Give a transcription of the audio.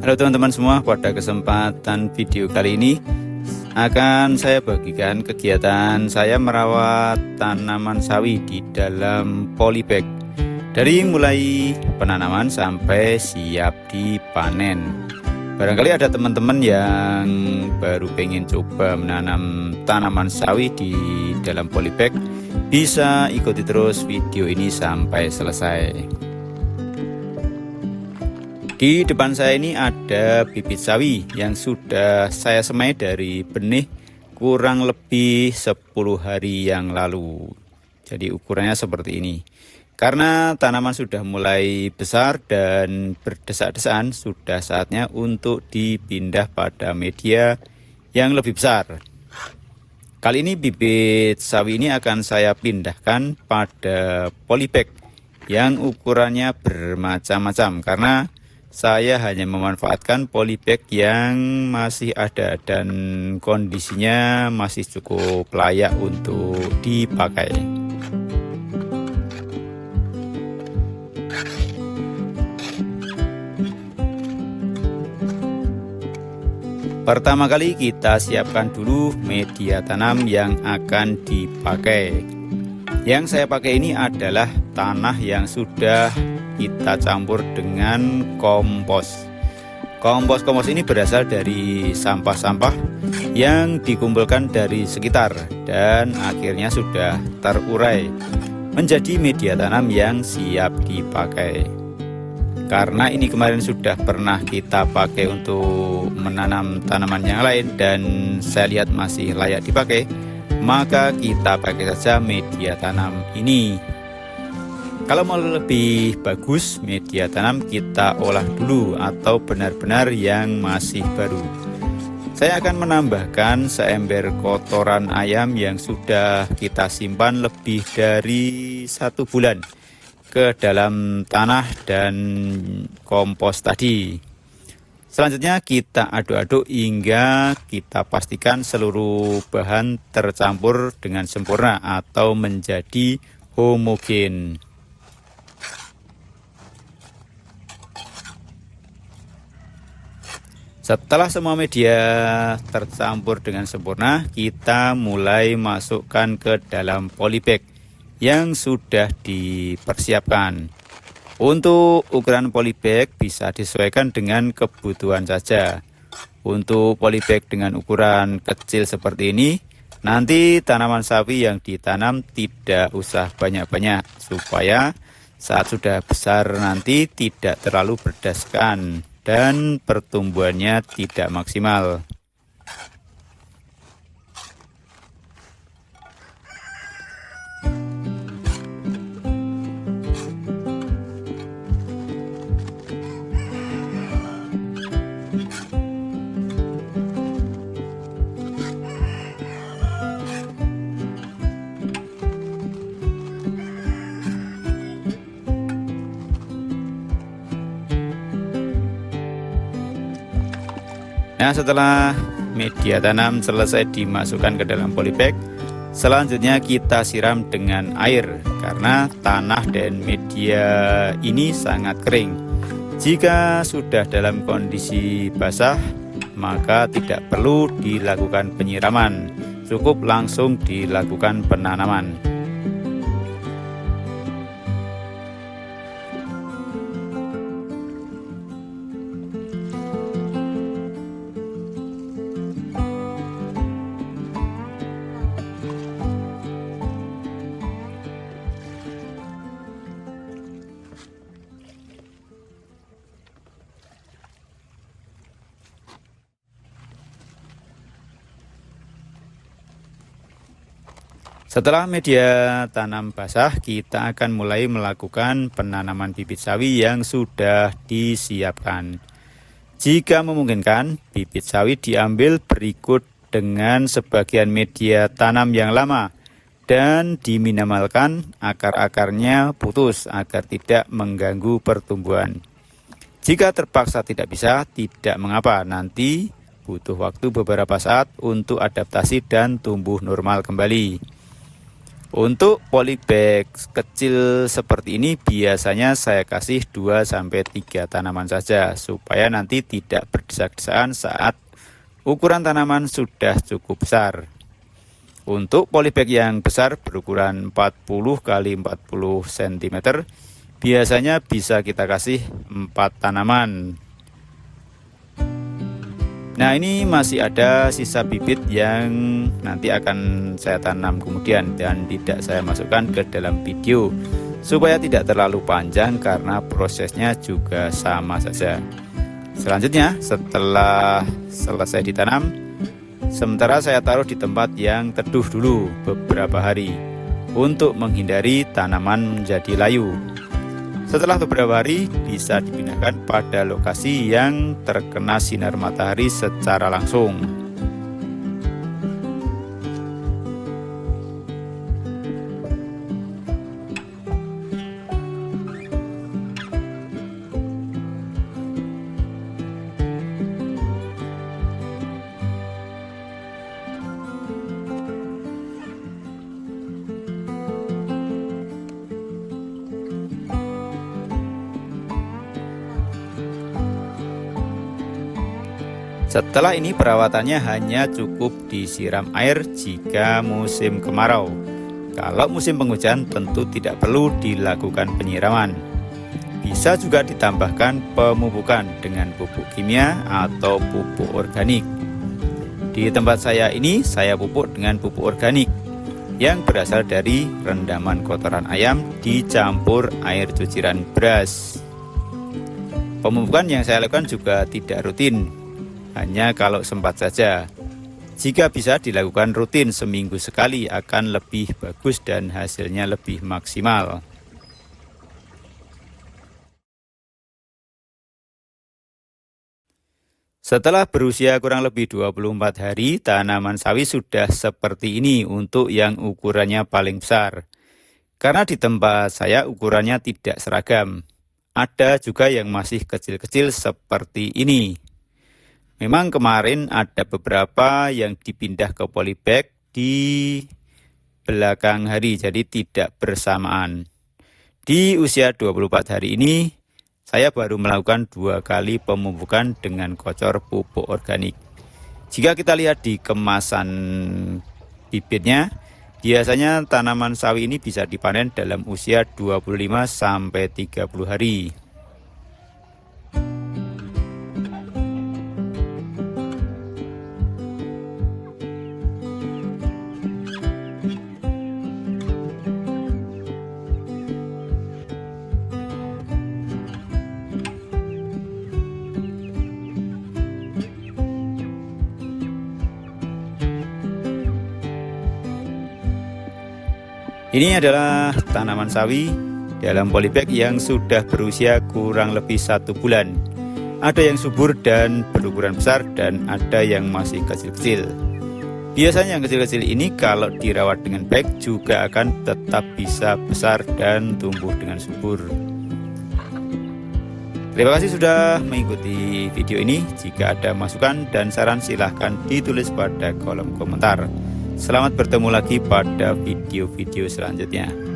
Halo teman-teman semua, pada kesempatan video kali ini akan saya bagikan kegiatan saya merawat tanaman sawi di dalam polybag dari mulai penanaman sampai siap dipanen. Barangkali ada teman-teman yang baru pengen coba menanam tanaman sawi di dalam polybag, bisa ikuti terus video ini sampai selesai. Di depan saya ini ada bibit sawi yang sudah saya semai dari benih kurang lebih 10 hari yang lalu. Jadi ukurannya seperti ini. Karena tanaman sudah mulai besar dan berdesak-desakan, sudah saatnya untuk dipindah pada media yang lebih besar. Kali ini bibit sawi ini akan saya pindahkan pada polybag yang ukurannya bermacam-macam, karena saya hanya memanfaatkan polybag yang masih ada dan kondisinya masih cukup layak untuk dipakai. Pertama kali kita siapkan dulu media tanam yang akan dipakai. Yang saya pakai ini adalah tanah yang sudah kita campur dengan kompos. Kompos ini berasal dari sampah-sampah yang dikumpulkan dari sekitar dan akhirnya sudah terurai menjadi media tanam yang siap dipakai. Karena ini kemarin sudah pernah kita pakai untuk menanam tanaman yang lain dan saya lihat masih layak dipakai, maka kita pakai saja media tanam ini. Kalau mau lebih bagus, media tanam kita olah dulu atau benar-benar yang masih baru. Saya akan menambahkan seember kotoran ayam yang sudah kita simpan lebih dari 1 bulan ke dalam tanah dan kompos tadi. Selanjutnya kita aduk-aduk hingga kita pastikan seluruh bahan tercampur dengan sempurna atau menjadi homogen. Setelah semua media tercampur dengan sempurna, kita mulai masukkan ke dalam polybag yang sudah dipersiapkan. Untuk ukuran polybag bisa disesuaikan dengan kebutuhan saja. Untuk polybag dengan ukuran kecil seperti ini, nanti tanaman sawi yang ditanam tidak usah banyak-banyak, supaya saat sudah besar nanti tidak terlalu berdaskan dan pertumbuhannya tidak maksimal. Nah, setelah media tanam selesai dimasukkan ke dalam polybag, selanjutnya kita siram dengan air karena tanah dan media ini sangat kering. Jika sudah dalam kondisi basah, maka tidak perlu dilakukan penyiraman, cukup langsung dilakukan penanaman. Setelah media tanam basah, kita akan mulai melakukan penanaman bibit sawi yang sudah disiapkan. Jika memungkinkan, bibit sawi diambil berikut dengan sebagian media tanam yang lama dan diminimalkan akar-akarnya putus agar tidak mengganggu pertumbuhan. Jika terpaksa tidak bisa, tidak mengapa, nanti butuh waktu beberapa saat untuk adaptasi dan tumbuh normal kembali. Untuk polybag kecil seperti ini biasanya saya kasih 2-3 tanaman saja supaya nanti tidak berdesak-desakan saat ukuran tanaman sudah cukup besar. Untuk polybag yang besar berukuran 40 x 40 cm biasanya bisa kita kasih 4 tanaman. Nah, ini masih ada sisa bibit yang nanti akan saya tanam kemudian dan tidak saya masukkan ke dalam video supaya tidak terlalu panjang karena prosesnya juga sama saja. Selanjutnya setelah selesai ditanam, sementara saya taruh di tempat yang teduh dulu beberapa hari untuk menghindari tanaman menjadi layu. Setelah beberapa hari bisa dipindahkan pada lokasi yang terkena sinar matahari secara langsung. Setelah ini perawatannya hanya cukup disiram air jika musim kemarau. Kalau musim penghujan tentu tidak perlu dilakukan penyiraman. Bisa juga ditambahkan pemupukan dengan pupuk kimia atau pupuk organik. Di tempat saya ini saya pupuk dengan pupuk organik yang berasal dari rendaman kotoran ayam dicampur air cucian beras. Pemupukan yang saya lakukan juga tidak rutin, hanya kalau sempat saja. Jika bisa dilakukan rutin seminggu sekali akan lebih bagus dan hasilnya lebih maksimal. Setelah berusia kurang lebih 24 hari, tanaman sawi sudah seperti ini untuk yang ukurannya paling besar. Karena di tempat saya ukurannya tidak seragam. Ada juga yang masih kecil-kecil seperti ini. Memang kemarin ada beberapa yang dipindah ke polybag di belakang hari, jadi tidak bersamaan. Di usia 24 hari ini, saya baru melakukan 2 kali pemupukan dengan kocor pupuk organik. Jika kita lihat di kemasan bibitnya, biasanya tanaman sawi ini bisa dipanen dalam usia 25-30 hari. Ini adalah tanaman sawi dalam polybag yang sudah berusia kurang lebih 1 bulan. Ada yang subur dan berukuran besar dan ada yang masih kecil-kecil. Biasanya yang kecil-kecil ini kalau dirawat dengan baik juga akan tetap bisa besar dan tumbuh dengan subur. Terima kasih sudah mengikuti video ini. Jika ada masukan dan saran silahkan ditulis pada kolom komentar. Selamat bertemu lagi pada video-video selanjutnya.